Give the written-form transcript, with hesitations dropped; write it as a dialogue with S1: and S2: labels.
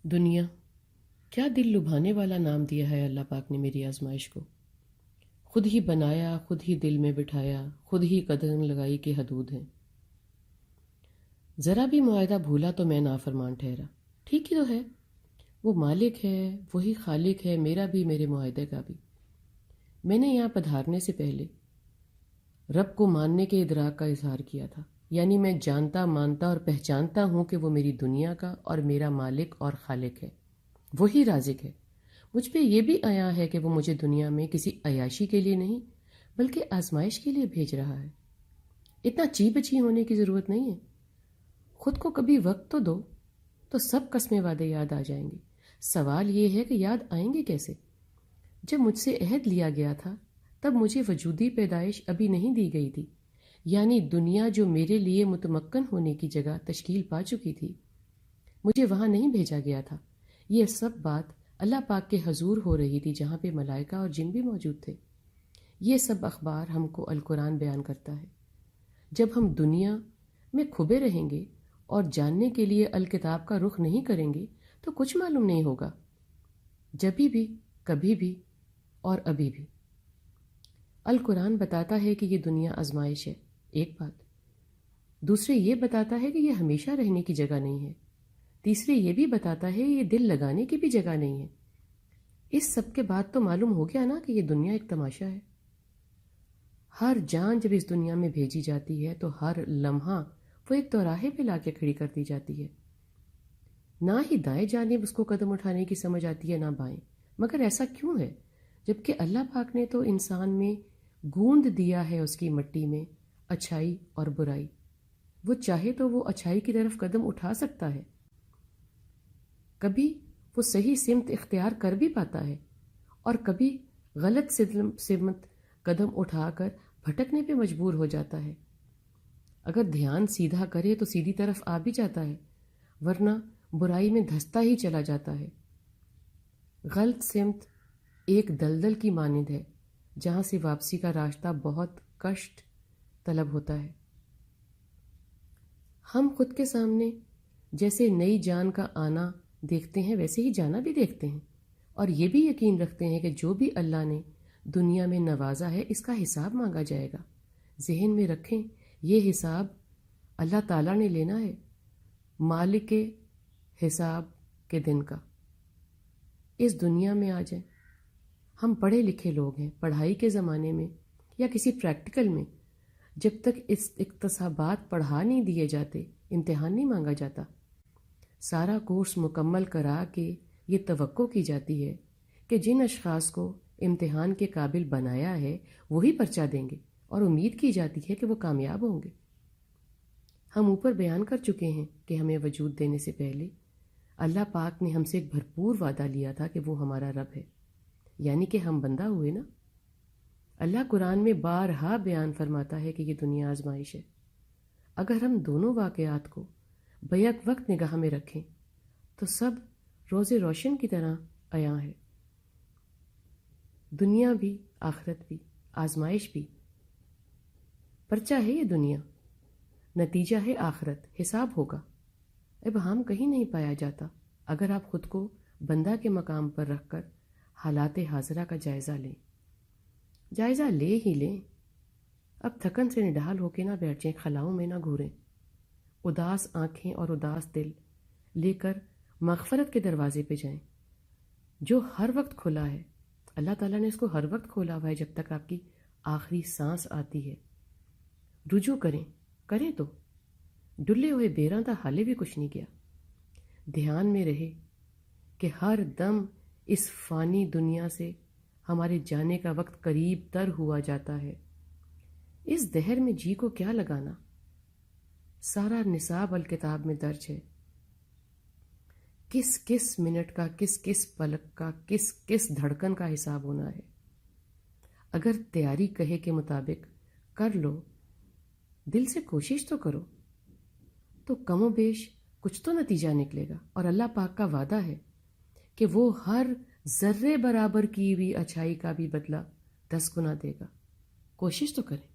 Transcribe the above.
S1: دنیا، کیا دل لبھانے والا نام دیا ہے اللہ پاک نے میری آزمائش کو۔ خود ہی بنایا، خود ہی دل میں بٹھایا، خود ہی قدم لگائی کہ حدود ہیں۔ ذرا بھی معاہدہ بھولا تو میں نافرمان ٹھہرا۔ ٹھیک ہی تو ہے، وہ مالک ہے، وہی خالق ہے، میرا بھی، میرے معاہدے کا بھی۔ میں نے یہاں پدھارنے سے پہلے رب کو ماننے کے ادراک کا اظہار کیا تھا، یعنی میں جانتا، مانتا اور پہچانتا ہوں کہ وہ میری دنیا کا اور میرا مالک اور خالق ہے، وہی رازق ہے۔ مجھ پہ یہ بھی عیاں ہے کہ وہ مجھے دنیا میں کسی عیاشی کے لیے نہیں بلکہ آزمائش کے لیے بھیج رہا ہے۔ اتنا چی بچی ہونے کی ضرورت نہیں ہے، خود کو کبھی وقت تو دو، تو سب قسمیں وعدے یاد آ جائیں گے۔ سوال یہ ہے کہ یاد آئیں گے کیسے؟ جب مجھ سے عہد لیا گیا تھا تب مجھے وجودی پیدائش ابھی نہیں دی گئی تھی، یعنی دنیا جو میرے لیے متمکن ہونے کی جگہ تشکیل پا چکی تھی، مجھے وہاں نہیں بھیجا گیا تھا۔ یہ سب بات اللہ پاک کے حضور ہو رہی تھی، جہاں پہ ملائکہ اور جن بھی موجود تھے۔ یہ سب اخبار ہم کو القرآن بیان کرتا ہے۔ جب ہم دنیا میں کھبے رہیں گے اور جاننے کے لیے الکتاب کا رخ نہیں کریں گے تو کچھ معلوم نہیں ہوگا، جبھی بھی، کبھی بھی اور ابھی بھی۔ القرآن بتاتا ہے کہ یہ دنیا آزمائش ہے، ایک بات۔ دوسرے یہ بتاتا ہے کہ یہ ہمیشہ رہنے کی جگہ نہیں ہے۔ تیسرے یہ بھی بتاتا ہے یہ دل لگانے کی بھی جگہ نہیں ہے۔ اس سب کے بعد تو معلوم ہو گیا نا کہ یہ دنیا ایک تماشا ہے۔ ہر جان جب اس دنیا میں بھیجی جاتی ہے تو ہر لمحہ وہ ایک دوراہے پہ لا کے کھڑی کر دی جاتی ہے۔ نہ ہی دائیں جانب اس کو قدم اٹھانے کی سمجھ آتی ہے، نہ بائیں۔ مگر ایسا کیوں ہے؟ جبکہ اللہ پاک نے تو انسان میں گوند دیا ہے، اس کی مٹی میں اچھائی اور برائی۔ وہ چاہے تو وہ اچھائی کی طرف قدم اٹھا سکتا ہے، کبھی وہ صحیح سمت اختیار کر بھی پاتا ہے، اور کبھی غلط سمت قدم اٹھا کر بھٹکنے پہ مجبور ہو جاتا ہے۔ اگر دھیان سیدھا کرے تو سیدھی طرف آ بھی جاتا ہے، ورنہ برائی میں دھستا ہی چلا جاتا ہے۔ غلط سمت ایک دلدل کی مانند ہے، جہاں سے واپسی کا راستہ بہت کشٹ طلب ہوتا ہے۔ ہم خود کے سامنے جیسے نئی جان کا آنا دیکھتے ہیں، ویسے ہی جانا بھی دیکھتے ہیں، اور یہ بھی یقین رکھتے ہیں کہ جو بھی اللہ نے دنیا میں نوازا ہے اس کا حساب مانگا جائے گا۔ ذہن میں رکھیں، یہ حساب اللہ تعالیٰ نے لینا ہے، مالک کے حساب کے دن کا۔ اس دنیا میں آ جائیں، ہم پڑھے لکھے لوگ ہیں، پڑھائی کے زمانے میں یا کسی پریکٹیکل میں جب تک اس اقتصابات پڑھا نہیں دیے جاتے، امتحان نہیں مانگا جاتا۔ سارا کورس مکمل کرا کے یہ توقع کی جاتی ہے کہ جن اشخاص کو امتحان کے قابل بنایا ہے وہی پرچہ دیں گے، اور امید کی جاتی ہے کہ وہ کامیاب ہوں گے۔ ہم اوپر بیان کر چکے ہیں کہ ہمیں وجود دینے سے پہلے اللہ پاک نے ہم سے ایک بھرپور وعدہ لیا تھا کہ وہ ہمارا رب ہے، یعنی کہ ہم بندہ ہوئے نا۔ اللہ قرآن میں بارہا بیان فرماتا ہے کہ یہ دنیا آزمائش ہے۔ اگر ہم دونوں واقعات کو بیک وقت نگاہ میں رکھیں تو سب روز روشن کی طرح عیاں ہے۔ دنیا بھی، آخرت بھی، آزمائش بھی۔ پرچہ ہے یہ دنیا، نتیجہ ہے آخرت، حساب ہوگا۔ ابہام کہیں نہیں پایا جاتا اگر آپ خود کو بندہ کے مقام پر رکھ کر حالات حاضرہ کا جائزہ لیں۔ جائزہ لے ہی لیں، اب تھکن سے نڈھال ہو کے نہ بیٹھ جائیں، خلاؤں میں نہ گھوریں۔ اداس آنکھیں اور اداس دل لے کر مغفرت کے دروازے پہ جائیں، جو ہر وقت کھلا ہے۔ اللہ تعالیٰ نے اس کو ہر وقت کھولا ہوا ہے، جب تک آپ کی آخری سانس آتی ہے۔ رجوع کریں تو ڈلے ہوئے بیراں دا حالے بھی کچھ نہیں کیا۔ دھیان میں رہے کہ ہر دم اس فانی دنیا سے ہمارے جانے کا وقت قریب تر ہوا جاتا ہے۔ اس دہر میں جی کو کیا لگانا؟ سارا نصاب الکتاب میں درج ہے، کس کس منٹ کا، کس کس پلک کا، کس کس دھڑکن کا حساب ہونا ہے۔ اگر تیاری کہے کے مطابق کر لو، دل سے کوشش تو کرو، تو کم و بیش کچھ تو نتیجہ نکلے گا۔ اور اللہ پاک کا وعدہ ہے کہ وہ ہر ذرے برابر کی ہوئی اچھائی کا بھی بدلہ 10 گنا دے گا۔ کوشش تو کریں۔